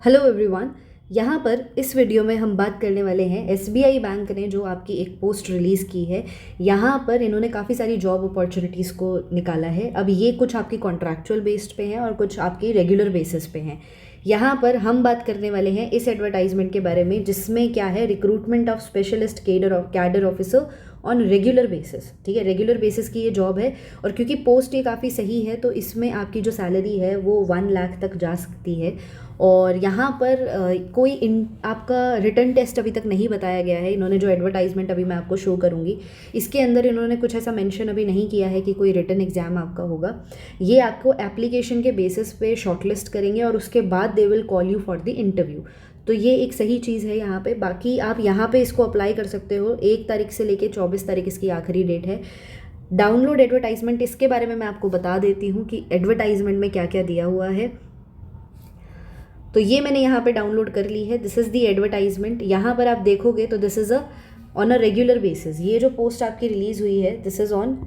Hello everyone. यहाँ पर इस वीडियो में हम बात करने वाले हैं एसबीआई बैंक ने जो आपकी एक पोस्ट रिलीज़ की है। यहाँ पर इन्होंने काफ़ी सारी जॉब अपॉर्चुनिटीज़ को निकाला है। अब ये कुछ आपकी कॉन्ट्रैक्चुअल बेस्ड पे हैं और कुछ आपकी रेगुलर बेसिस पे हैं। यहाँ पर हम बात करने वाले हैं इस एडवर्टाइजमेंट के बारे में, जिसमें क्या है, recruitment of specialist cadre officer on regular basis. ठीक है, रेगुलर बेसिस की ये जॉब है और क्योंकि पोस्ट ये काफ़ी सही है तो इसमें आपकी जो सैलरी है वो 1 लाख तक जा सकती है। और यहाँ पर आपका रिटर्न टेस्ट अभी तक नहीं बताया गया है। इन्होंने जो एडवर्टाइजमेंट अभी मैं आपको शो करूँगी इसके अंदर इन्होंने कुछ ऐसा मेंशन अभी नहीं किया है कि कोई रिटर्न एग्जाम आपका होगा। ये आपको एप्लीकेशन के बेसिस पे शॉर्टलिस्ट करेंगे और उसके बाद they will call you for the interview. तो ये एक सही चीज़ है यहाँ पे। बाकी आप यहाँ पे इसको अप्लाई कर सकते हो। 1 तारीख से लेके 24 तारीख इसकी आखिरी डेट है। डाउनलोड एडवर्टाइजमेंट, इसके बारे में मैं आपको बता देती हूँ कि एडवर्टाइजमेंट में क्या क्या दिया हुआ है। तो ये मैंने यहाँ पे डाउनलोड कर ली है। This is the advertisement. यहाँ पर आप देखोगे तो this is on a regular basis. ये जो पोस्ट आपकी रिलीज़ हुई है this is on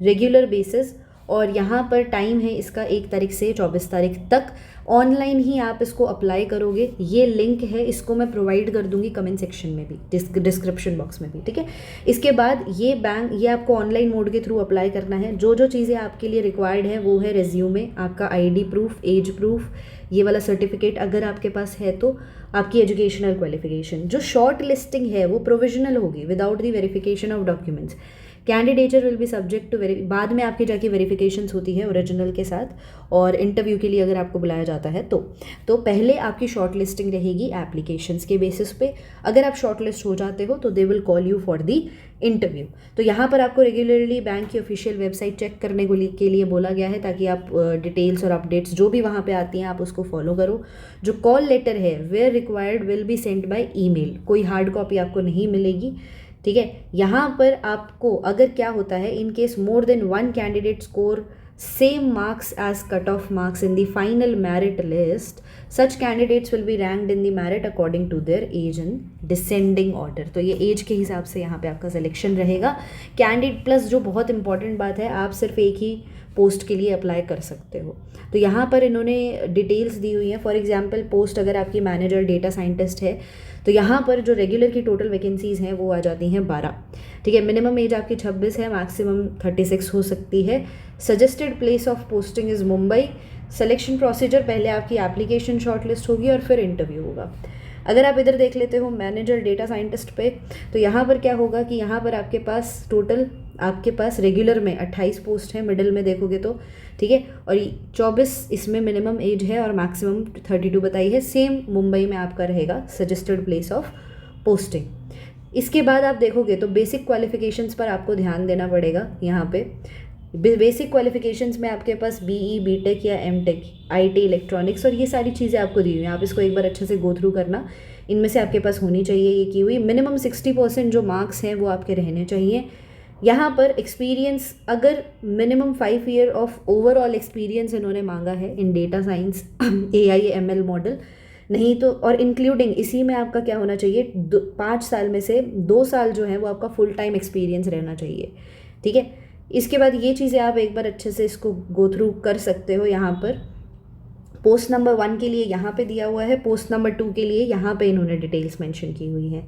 regular basis और यहाँ पर टाइम है इसका 1 तारीख से 24 तारीख तक। ऑनलाइन ही आप इसको अप्लाई करोगे। ये लिंक है, इसको मैं प्रोवाइड कर दूंगी कमेंट सेक्शन में भी, डिस्क्रिप्शन बॉक्स में भी। ठीक है, इसके बाद ये आपको ऑनलाइन मोड के थ्रू अप्लाई करना है। जो जो चीज़ें आपके लिए रिक्वायर्ड है वो है रेज्यूमे, आपका आईडी प्रूफ, एज प्रूफ, ये वाला सर्टिफिकेट अगर आपके पास है तो, आपकी एजुकेशनल क्वालिफिकेशन। जो शॉर्ट लिस्टिंग है वो प्रोविजनल होगी without the verification of documents. Candidature will be subject to बाद में आपकी जाके वेरिफिकेशंस होती है ओरिजिनल के साथ और इंटरव्यू के लिए अगर आपको बुलाया जाता है तो पहले आपकी शॉर्ट लिस्टिंग रहेगी एप्लीकेशंस के बेसिस पे। अगर आप शॉर्ट लिस्ट हो जाते हो तो they will call you for the interview. तो यहाँ पर आपको रेगुलरली बैंक की ऑफिशियल वेबसाइट चेक करने के लिए बोला गया है ताकि आप डिटेल्स और अपडेट्स जो भी वहाँ पे आती हैं आप उसको फॉलो करो। जो कॉल लेटर है where required will be send by email, कोई हार्ड कॉपी आपको नहीं मिलेगी। ठीक है, यहाँ पर आपको अगर क्या होता है, in case more than 1 candidate score same marks as cut off marks in the final merit list, such candidates will be ranked in the merit according to their age in descending order. तो ये as के हिसाब से यहाँ पे आपका selection रहेगा। Candidate plus, जो बहुत इंपॉर्टेंट बात है, आप सिर्फ एक ही पोस्ट के लिए अप्लाई कर सकते हो। तो यहाँ पर इन्होंने डिटेल्स दी हुई हैं। फॉर एग्जांपल पोस्ट अगर आपकी मैनेजर डेटा साइंटिस्ट है तो यहाँ पर जो रेगुलर की टोटल वैकेंसीज़ हैं वो आ जाती हैं 12। ठीक है, मिनिमम एज आपकी 26 है, मैक्सिमम 36 हो सकती है। Suggested place of posting is Mumbai. Selection procedure, पहले आपकी एप्लीकेशन शॉर्टलिस्ट होगी और फिर इंटरव्यू होगा। अगर आप इधर देख लेते हो मैनेजर डेटा साइंटिस्ट पे, तो यहाँ पर क्या होगा कि यहाँ पर आपके पास रेगुलर में 28 पोस्ट है, मिडिल में देखोगे तो। ठीक है, और 24 इसमें मिनिमम एज है और मैक्सिमम 32 बताई है। सेम मुंबई में आपका रहेगा सजेस्टेड प्लेस ऑफ पोस्टिंग। इसके बाद आप देखोगे तो बेसिक क्वालिफिकेशंस पर आपको ध्यान देना पड़ेगा। यहाँ पे बेसिक क्वालिफिकेशंस में आपके पास बीई, बीटेक या एमटेक, आईटी, इलेक्ट्रॉनिक्स और ये सारी चीज़ें आपको दी हुई हैं। आप इसको एक बार अच्छे से गो थ्रू करना, इनमें से आपके पास होनी चाहिए ये की हुई। मिनिमम 60% जो मार्क्स हैं वो आपके रहने चाहिए। यहाँ पर एक्सपीरियंस, अगर minimum 5 year of overall experience इन्होंने मांगा है in data science, AI ML model, नहीं तो, और इंक्लूडिंग इसी में आपका क्या होना चाहिए, 5 साल में से 2 साल जो है वो आपका फुल टाइम एक्सपीरियंस रहना चाहिए। ठीक है, इसके बाद ये चीज़ें आप एक बार अच्छे से इसको गो थ्रू कर सकते हो। यहाँ पर पोस्ट नंबर 1 के लिए यहाँ पे दिया हुआ है, पोस्ट नंबर 2 के लिए यहाँ पे इन्होंने डिटेल्स मेंशन की हुई हैं।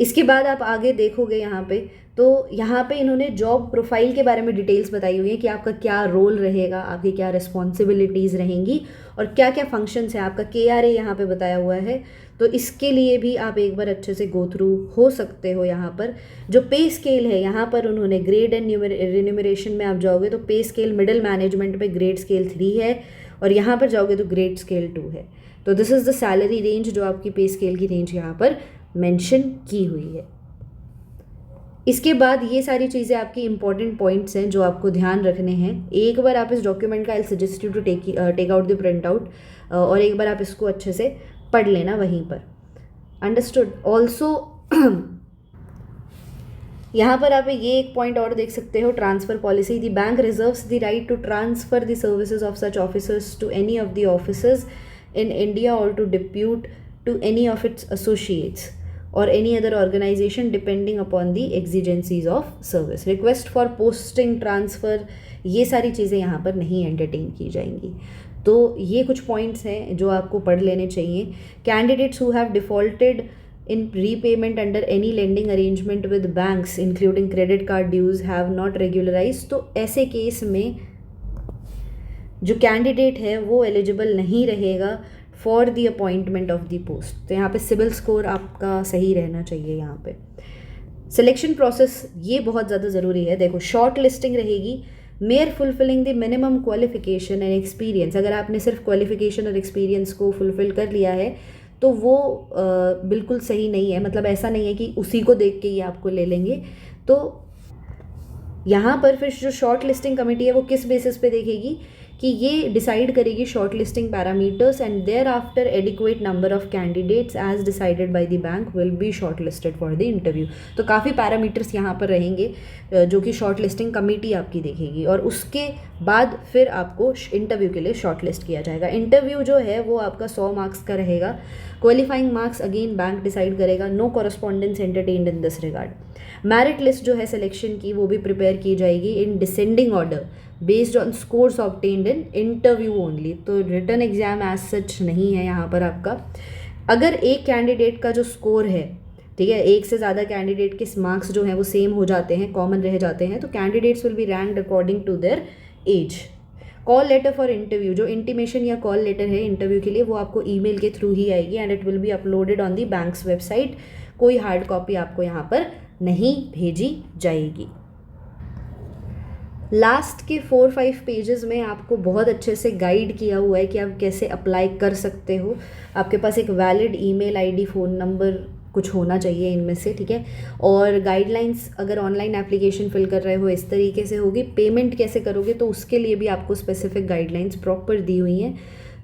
इसके बाद आप आगे देखोगे यहाँ पे तो यहाँ पे इन्होंने जॉब प्रोफाइल के बारे में डिटेल्स बताई हुई है कि आपका क्या रोल रहेगा, आपकी क्या रिस्पॉन्सिबिलिटीज़ रहेंगी और क्या क्या फंक्शंस हैं। आपका KRA यहाँ पे बताया हुआ है, तो इसके लिए भी आप एक बार अच्छे से गो थ्रू हो सकते हो। यहाँ पर जो पे स्केल है, यहाँ पर उन्होंने ग्रेड एंड रिन्यूमरेशन में आप जाओगे तो पे स्केल मिडिल मैनेजमेंट पे ग्रेड स्केल 3 है और यहाँ पर जाओगे तो ग्रेड स्केल 2 है। तो this is the salary range, जो आपकी पे स्केल की रेंज यहाँ पर मेंशन की हुई है। इसके बाद ये सारी चीज़ें आपकी इंपॉर्टेंट पॉइंट्स हैं जो आपको ध्यान रखने हैं। एक बार आप इस डॉक्यूमेंट का, I suggest you to take out the print out और एक बार आप इसको अच्छे से पढ़ लेना वहीं पर। अंडरस्टूड। ऑल्सो यहाँ पर आप ये एक पॉइंट और देख सकते हो, transfer policy. The bank reserves the right to transfer the services of such officers to any of the officers in India और to depute to any of its associates or any other organization depending upon the exigencies of service. Request for posting, transfer, ये सारी चीज़ें यहाँ पर नहीं entertain की जाएंगी। तो ये कुछ पॉइंट्स हैं जो आपको पढ़ लेने चाहिए। Candidates who have defaulted in repayment under any lending arrangement with banks including credit card dues have not regularized, तो ऐसे केस में जो कैंडिडेट है वो एलिजिबल नहीं रहेगा for the appointment of the post. तो यहाँ पे सिबिल स्कोर आपका सही रहना चाहिए। यहाँ पे सिलेक्शन प्रोसेस ये बहुत ज़्यादा ज़रूरी है। देखो, शॉर्ट लिस्टिंग रहेगी, mayor fulfilling the minimum qualification and experience. अगर आपने सिर्फ क्वालिफिकेशन और एक्सपीरियंस को फुलफिल कर लिया है तो वो बिल्कुल सही नहीं है। मतलब ऐसा नहीं है कि उसी को देख के ही आपको ले लेंगे। तो यहाँ पर फिर जो शॉर्ट लिस्टिंग कमेटी है वो किस बेसिस पे देखेगी कि ये डिसाइड करेगी shortlisting parameters and thereafter adequate number of candidates as decided by the bank will be shortlisted for the interview. तो काफ़ी पैरामीटर्स यहाँ पर रहेंगे जो कि शॉर्ट लिस्टिंग कमेटी आपकी देखेगी और उसके बाद फिर आपको इंटरव्यू के लिए शॉर्ट लिस्ट किया जाएगा। इंटरव्यू जो है वो आपका 100 मार्क्स का रहेगा। Qualifying marks again bank decide करेगा। No correspondence entertained in this regard. Merit list जो है सिलेक्शन की वो भी प्रिपेयर की जाएगी in descending order based on scores obtained in interview only. तो रिटर्न एग्जाम एज सच नहीं है यहाँ पर आपका। अगर एक कैंडिडेट का जो स्कोर है, ठीक है, एक से ज़्यादा कैंडिडेट के मार्क्स जो हैं वो सेम हो जाते हैं, कॉमन रह जाते हैं, तो candidates will be ranked according to their age. Call letter for interview, जो इंटीमेशन या कॉल लेटर है इंटरव्यू के लिए, वो आपको ईमेल के थ्रू ही आएगी and it will be uploaded on the bank's website. कोई हार्ड कॉपी आपको यहाँ पर नहीं भेजी जाएगी। लास्ट के 4-5 पेजेस में आपको बहुत अच्छे से गाइड किया हुआ है कि आप कैसे अप्लाई कर सकते हो। आपके पास एक valid email ID, phone number कुछ होना चाहिए इनमें से, ठीक है। और गाइडलाइंस, अगर ऑनलाइन एप्लीकेशन फिल कर रहे हो इस तरीके से होगी। पेमेंट कैसे करोगे तो उसके लिए भी आपको स्पेसिफिक गाइडलाइंस प्रॉपर दी हुई हैं।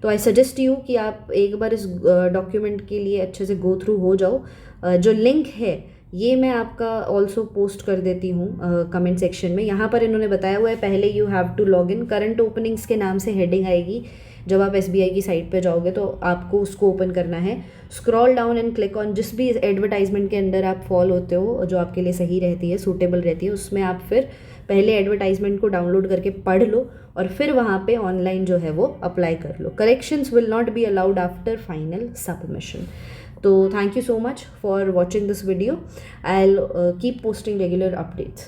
तो आई सजेस्ट यू कि आप एक बार इस डॉक्यूमेंट के लिए अच्छे से गो थ्रू हो जाओ। जो लिंक है ये मैं आपका ऑल्सो पोस्ट कर देती हूँ कमेंट सेक्शन में। यहाँ पर इन्होंने बताया हुआ है पहले you have to log in. Current openings के नाम से हेडिंग आएगी जब आप SBI की साइट पे जाओगे, तो आपको उसको ओपन करना है। Scroll down and click on जिस भी एडवर्टाइजमेंट के अंदर आप फॉल होते हो, जो आपके लिए सही रहती है, सूटेबल रहती है, उसमें आप फिर पहले एडवर्टाइजमेंट को डाउनलोड करके पढ़ लो और फिर वहाँ पे ऑनलाइन जो है वो अप्लाई कर लो। Corrections will not be allowed after final submission. तो thank you so much for watching this video. I'll keep posting regular updates.